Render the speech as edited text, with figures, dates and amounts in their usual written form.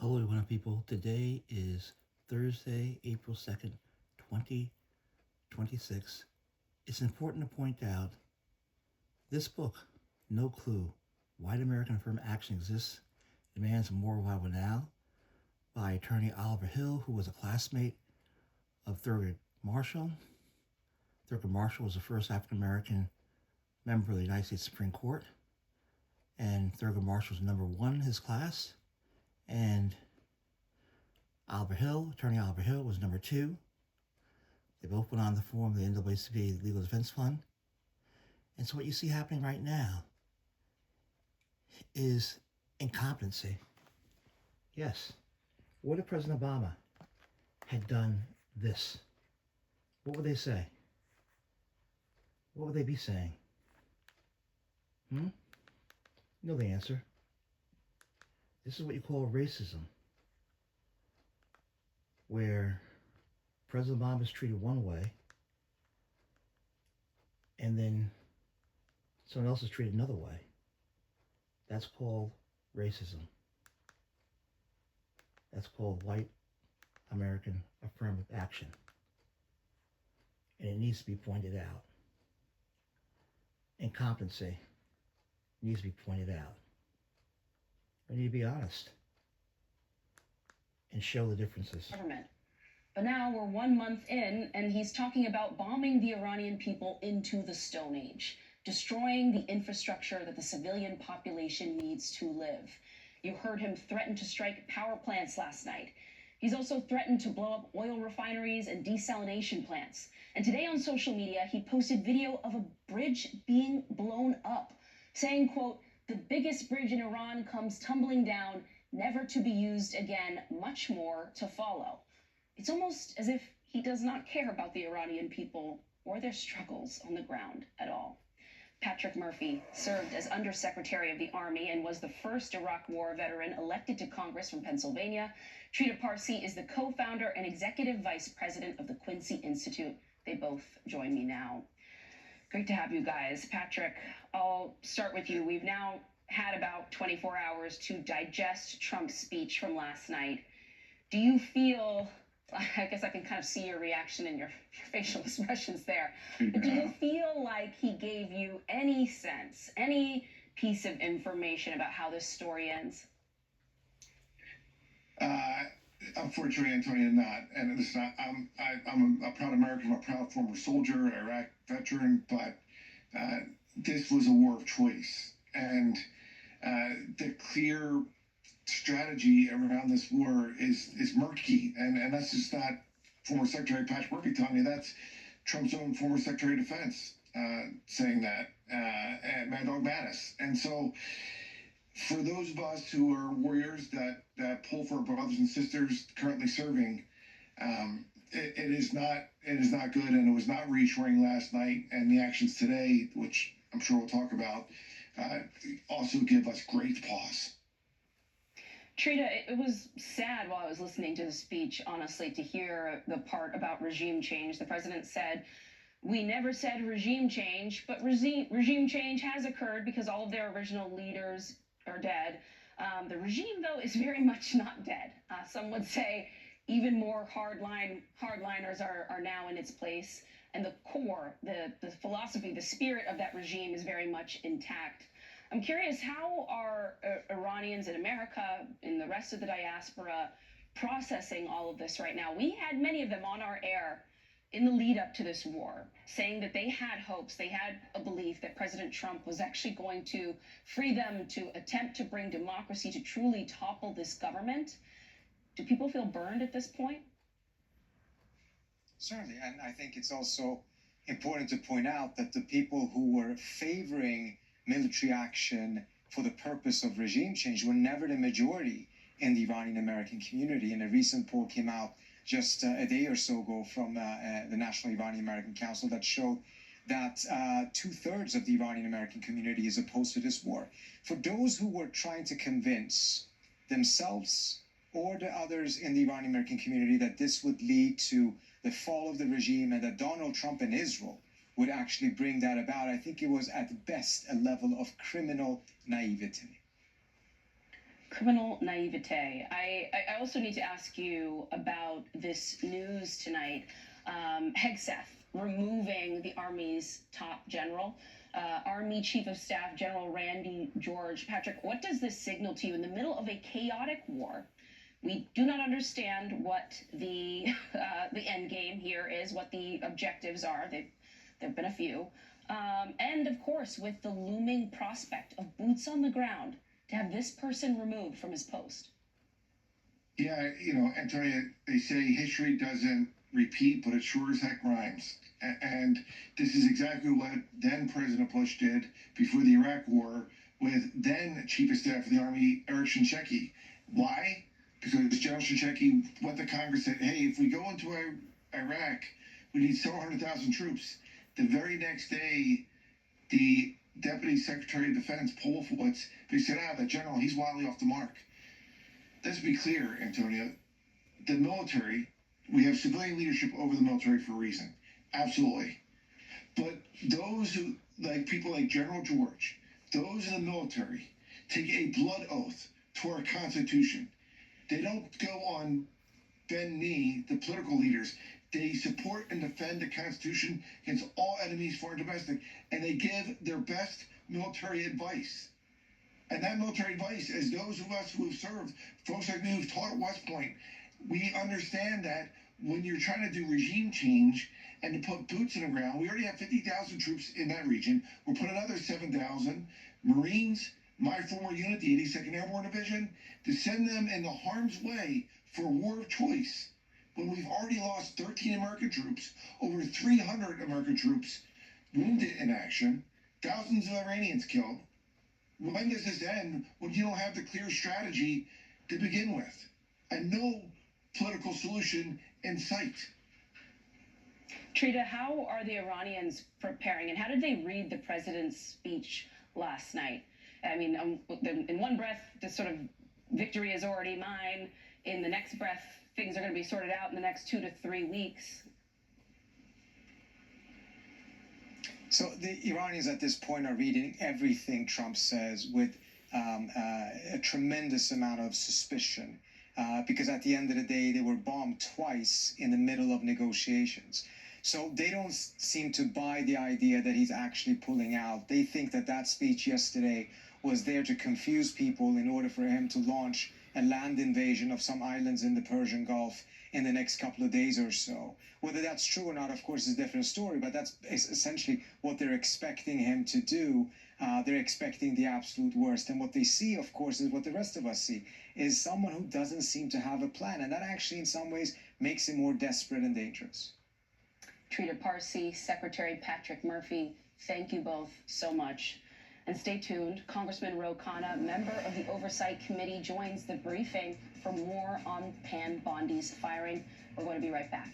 Hello, everyone, people. Today is Thursday, April 2nd, 2026. It's important to point out this book, No Clue Why American Affirmative Action Exists, Demands More Revival Now, by attorney Oliver Hill, who was a classmate of Thurgood Marshall. Thurgood Marshall was the first African American member of the United States Supreme Court, and Thurgood Marshall was number one in his class, and attorney Oliver Hill, was number two. They both went on to form the NAACP Legal Defense Fund. And so what you see happening right now is incompetency. Yes. What if President Obama had done this? What would they say? What would they be saying? You know the answer. This is what you call racism, where President Obama is treated one way, and then someone else is treated another way. That's called racism. That's called white American affirmative action. And it needs to be pointed out. Incompetency needs to be pointed out. We need to be honest and show the differences. Government. But now we're 1 month in, and he's talking about bombing the Iranian people into the Stone Age, destroying the infrastructure that the civilian population needs to live. You heard him threaten to strike power plants last night. He's also threatened to blow up oil refineries and desalination plants. And today on social media, he posted video of a bridge being blown up, saying, quote, "The biggest bridge in Iran comes tumbling down, never to be used again, much more to follow." It's almost as if he does not care about the Iranian people or their struggles on the ground at all. Patrick Murphy served as Undersecretary of the Army and was the first Iraq War veteran elected to Congress from Pennsylvania. Trita Parsi is the co-founder and executive vice president of the Quincy Institute. They both join me now. Great to have you guys. Patrick, I'll start with you. We've now had about 24 hours to digest Trump's speech from last night. Do you feel, I guess I can kind of see your reaction and your facial expressions there, but do you feel like he gave you any sense, any piece of information about how this story ends? Unfortunately, Antonia, not. And listen, I'm a proud American, I'm a proud former soldier, Iraq veteran, but this was a war of choice. And the clear strategy around this war is murky. And that's just not former Secretary Patrick Murphy telling you, that's Trump's own former Secretary of Defense saying that, and Mad Dog Mattis. And so for those of us who are warriors that pull for our brothers and sisters currently serving, it is not good, and it was not reassuring last night. And the actions today, which I'm sure we'll talk about, also give us great pause. Trita, it was sad while I was listening to the speech, honestly, to hear the part about regime change. The president said, "We never said regime change, but regime change has occurred because all of their original leaders are dead." The regime, though, is very much not dead. Some would say even more hardliners are now in its place. And the core, the philosophy, the spirit of that regime is very much intact. I'm curious, how are Iranians in America, in the rest of the diaspora, processing all of this right now? We had many of them on our air in the lead up to this war, saying that they had hopes, they had a belief that President Trump was actually going to free them, to attempt to bring democracy, to truly topple this government. Do people feel burned at this point? Certainly, and I think it's also important to point out that the people who were favoring military action for the purpose of regime change were never the majority in the Iranian American community. And a recent poll came out just a day or so ago from the National Iranian American Council that showed that 2/3 of the Iranian American community is opposed to this war. For those who were trying to convince themselves or the others in the Iranian American community that this would lead to the fall of the regime and that Donald Trump and Israel would actually bring that about, I think it was at best a level of criminal naivety. Criminal naivete. I also need to ask you about this news tonight. Hegseth removing the Army's top general. Army Chief of Staff General Randy George. Patrick, what does this signal to you in the middle of a chaotic war? We do not understand what the end game here is, what the objectives are. There've been a few, and of course, with the looming prospect of boots on the ground, to have this person removed from his post. Yeah, Antonia, they say history doesn't repeat, but it sure as heck rhymes. And this is exactly what then President Bush did before the Iraq War with then Chief of Staff of the Army, Eric Shinseki. Why? Because General Shinseki went to Congress and said, hey, if we go into Iraq, we need several 100,000 troops. The very next day, the Deputy Secretary of Defense, Paul Wolfowitz, they said, the general, he's wildly off the mark. Let's be clear, Antonia. The military, we have civilian leadership over the military for a reason. Absolutely. But those who, like people like General George, those in the military, take a blood oath to our Constitution. They don't go on bend knee, the political leaders. They support and defend the Constitution against all enemies, foreign and domestic, and they give their best military advice. And that military advice, as those of us who have served, folks like me who've taught at West Point, we understand that when you're trying to do regime change and to put boots in the ground, we already have 50,000 troops in that region. We'll put another 7,000 Marines, my former unit, the 82nd Airborne Division, to send them into harm's way for a war of choice. When we've already lost 13 American troops, over 300 American troops wounded in action, thousands of Iranians killed. When does this end when you don't have the clear strategy to begin with and no political solution in sight? Trita, how are the Iranians preparing, and how did they read the president's speech last night? I mean, in one breath, this sort of victory is already mine. In the next breath, things are going to be sorted out in the next 2 to 3 weeks. So the Iranians at this point are reading everything Trump says with a tremendous amount of suspicion, because at the end of the day, they were bombed twice in the middle of negotiations. So they don't seem to buy the idea that he's actually pulling out. They think that that speech yesterday was there to confuse people in order for him to launch a land invasion of some islands in the Persian Gulf in the next couple of days or so. Whether that's true or not, of course, is a different story, but that's essentially what they're expecting him to do. They're expecting the absolute worst. And what they see, of course, is what the rest of us see, is someone who doesn't seem to have a plan. And that actually, in some ways, makes him more desperate and dangerous. Trita Parsi, Secretary Patrick Murphy, thank you both so much. And stay tuned. Congressman Ro Khanna, member of the Oversight Committee, joins the briefing for more on Pam Bondi's firing. We're going to be right back.